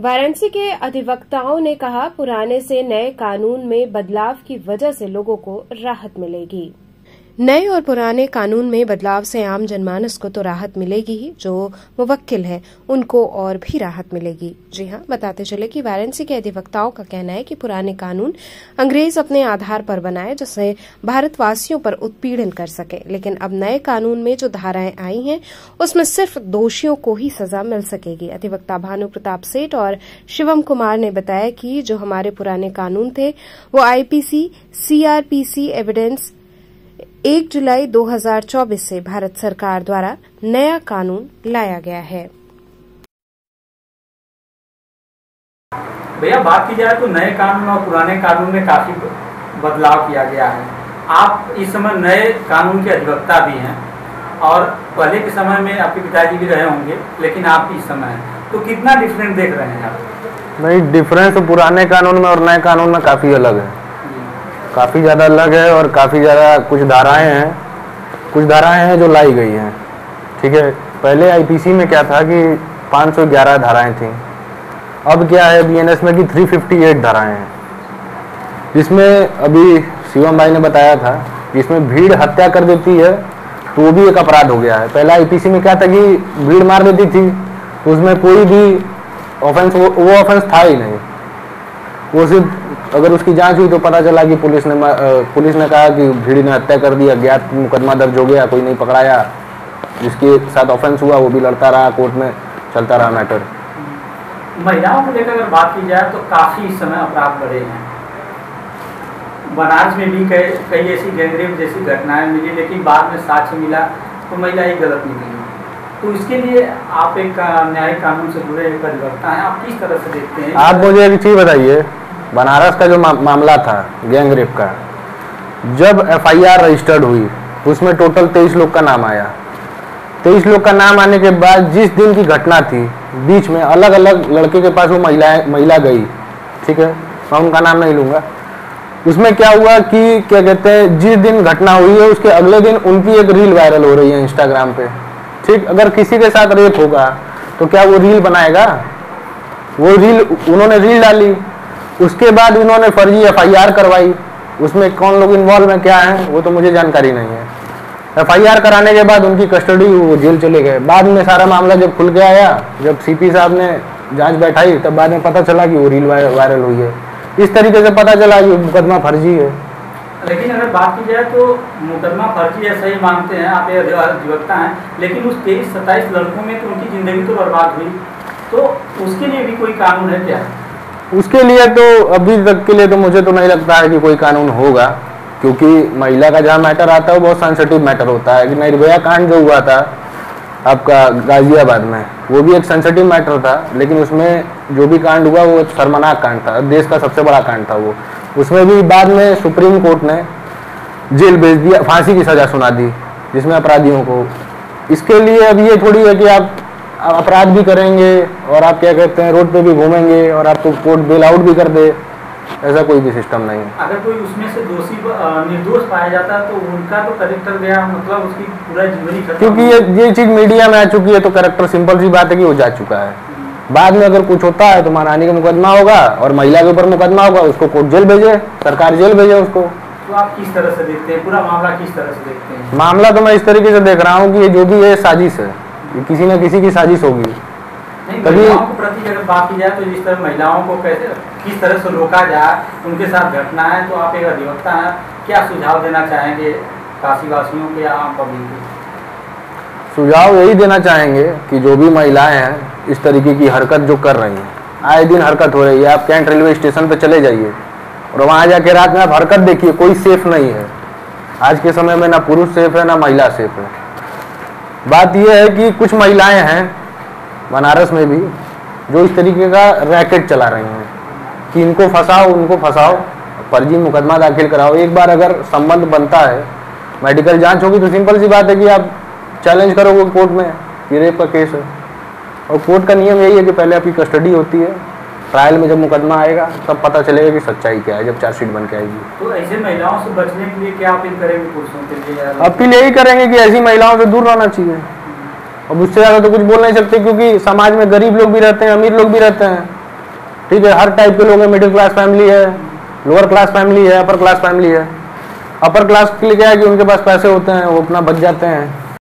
वाराणसी के अधिवक्ताओं ने कहा, पुराने से नए कानून में बदलाव की वजह से लोगों को राहत मिलेगी। नए और पुराने कानून में बदलाव से आम जनमानस को तो राहत मिलेगी ही, जो मुवक्किल है उनको और भी राहत मिलेगी। जी हां, बताते चले कि वाराणसी के अधिवक्ताओं का कहना है कि पुराने कानून अंग्रेज अपने आधार पर बनाए जिससे भारतवासियों पर उत्पीड़न कर सके, लेकिन अब नए कानून में जो धाराएं आई हैं उसमें सिर्फ दोषियों को ही सजा मिल सकेगी। अधिवक्ता भानु प्रताप सेठ और शिवम कुमार ने बताया कि जो हमारे पुराने कानून थे वो आईपीसी, सीआरपीसी एविडेंस 1 जुलाई 2024 से भारत सरकार द्वारा नया कानून लाया गया है। भैया बात की जाए तो नए कानून और पुराने कानून में काफी बदलाव किया गया है। आप इस समय नए कानून के अधिवक्ता भी हैं और पहले के समय में आपके पिताजी भी रहे होंगे, लेकिन आप इस समय हैं, तो कितना डिफरेंस देख रहे हैं आप? नहीं, डिफरेंस पुराने कानून में और नए कानून में काफ़ी अलग है, काफ़ी ज़्यादा अलग है। और काफ़ी ज़्यादा कुछ धाराएं हैं जो लाई गई हैं। ठीक है, पहले आईपीसी में क्या था कि 511 धाराएं थीं, अब क्या है बीएनएस में कि 358 धाराएं हैं, जिसमें अभी शिवम भाई ने बताया था कि इसमें भीड़ हत्या कर देती है तो वो भी एक अपराध हो गया है। पहले आईपीसी में क्या था कि भीड़ मार देती थी तो उसमें कोई भी ऑफेंस वो ऑफेंस था ही नहीं। वो सिर्फ अगर उसकी जांच हुई तो पता चला कि पुलिस ने कहा कि भीड़ ने हत्या कर दी, अज्ञात मुकदमा दर्ज हो गया, कोई नहीं पकड़ाया, जिसके साथ ऑफेंस हुआ वो भी लड़ता रहा, कोर्ट में चलता रहा मैटर। महिलाओं को लेकर अगर बात की जाए तो काफी इस समय अपराध बढ़े हैं। बनारस में भी कई ऐसी गैंगरेप जैसी घटनाएं मिली, लेकिन बाद में साक्ष्य मिला तो महिला ही गलत निकली। तो इसके लिए आप एक न्यायिक कानून से जुड़े एक अधिवक्ता हैं, आप किस तरह से देखते हैं? आप मुझे एक चीज़ बताइए, बनारस का जो मामला था गैंगरेप का, जब एफआईआर रजिस्टर्ड हुई उसमें टोटल 23 लोग का नाम आया। 23 लोग का नाम आने के बाद जिस दिन की घटना थी बीच में अलग अलग लड़के के पास वो महिला गई, ठीक है, मैं उनका नाम नहीं लूँगा। उसमें क्या हुआ कि क्या कहते हैं, जिस दिन घटना हुई है उसके अगले दिन उनकी एक रील वायरल हो रही है इंस्टाग्राम पे। ठीक, अगर किसी के साथ रेप होगा तो क्या वो रील बनाएगा? वो रील उन्होंने रील डाली, उसके बाद उन्होंने फर्जी एफआईआर करवाई। उसमें कौन लोग इन्वॉल्व हैं क्या है वो तो मुझे जानकारी नहीं है। एफआईआर कराने के बाद उनकी कस्टडी, वो जेल चले गए। बाद में सारा मामला जब खुल के आया, जब सीपी साहब ने जांच बैठाई, तब बाद में पता चला कि वो रील वायरल हुई है। इस तरीके से पता चला कि मुकदमा फर्जी है। लेकिन अगर बात की जाए तो मुकदमा फर्जी है, सही मानते हैं आप, अधिवक्ता हैं, लेकिन उस 23-27 लड़कों में तो उनकी जिंदगी तो बर्बाद हुई, तो उसके लिए भी कोई कानून है क्या? उसके लिए तो अभी तक के लिए तो मुझे तो नहीं लगता है कि कोई कानून होगा, क्योंकि महिला का जहाँ मैटर आता है वो बहुत सेंसिटिव मैटर होता है। कि निर्भया कांड जो हुआ था आपका गाजियाबाद में, वो भी एक सेंसिटिव मैटर था, लेकिन उसमें जो भी कांड हुआ वो शर्मनाक कांड था, देश का सबसे बड़ा कांड था वो। उसमें भी बाद में सुप्रीम कोर्ट ने जेल भेज दिया, फांसी की सजा सुना दी जिसमें अपराधियों को। इसके लिए अब ये थोड़ी है कि आप अपराध भी करेंगे और आप क्या कहते हैं रोड पे भी घूमेंगे और आपको कोर्ट बेल आउट भी कर दे, ऐसा कोई भी सिस्टम नहीं है। अगर कोई उसमें से दोषी निर्दोष पाया जाता तो उनका तो कैरेक्टर गया, मतलब उसकी पूरा जीवनी खत्म। क्योंकि ये चीज मीडिया में आ चुकी है तो कैरेक्टर सिंपल सी बात है कि वो जा चुका है। बाद में अगर कुछ होता है तो मानहानि का मुकदमा होगा और महिला के ऊपर मुकदमा होगा, उसको कोर्ट जेल भेजे, सरकार जेल भेजे उसको। तो आप किस तरह से देखते हैं पूरा मामला, किस तरह से देखते हैं? मामला तो मैं इस तरीके से देख रहा हूँ कि ये जो भी है साजिश है, किसी न किसी की साजिश होगी। तभी महिलाओं के प्रति अगर बात की जाए तो जिस तरह महिलाओं को कैसे किस तरह से रोका जाए, उनके साथ घटना है, तो आप एक अधिवक्ता हैं, क्या सुझाव देना चाहेंगे काशीवासियों के, आम पब्लिक को? सुझाव यही देना चाहेंगे कि जो भी महिलाएं हैं इस तरीके की हरकत जो कर रही हैं, आए दिन हरकत हो रही है। आप कैंट रेलवे स्टेशन पे चले जाइए और वहाँ जाके रात में आप हरकत देखिए, कोई सेफ नहीं है। आज के समय में ना पुरुष सेफ है ना महिला सेफ है। बात यह है कि कुछ महिलाएं हैं बनारस में भी जो इस तरीके का रैकेट चला रही हैं कि इनको फंसाओ उनको फंसाओ, फर्जी मुकदमा दाखिल कराओ। एक बार अगर संबंध बनता है, मेडिकल जांच होगी तो सिंपल सी बात है कि आप चैलेंज करोगे कोर्ट में कि रेप का केस है, और कोर्ट का नियम यही है कि पहले आपकी कस्टडी होती है, ट्रायल में जब मुकदमा आएगा तब पता चलेगा कि सच्चाई क्या है, जब चार्जशीट बन के आएगी। तो ऐसे महिलाओं से बचने के लिए क्या अपील करेंगे पुरुषों के लिए? अपील यही करेंगे कि ऐसी महिलाओं से दूर रहना चाहिए। अब उससे ज़्यादा तो कुछ बोल नहीं सकते, क्योंकि समाज में गरीब लोग भी रहते हैं, अमीर लोग भी रहते हैं। ठीक है, हर टाइप के लोग हैं, मिडिल क्लास फैमिली है, लोअर क्लास फैमिली है, अपर क्लास फैमिली है। अपर क्लास के लिए क्या है कि उनके पास पैसे होते हैं, वो अपना बच जाते हैं,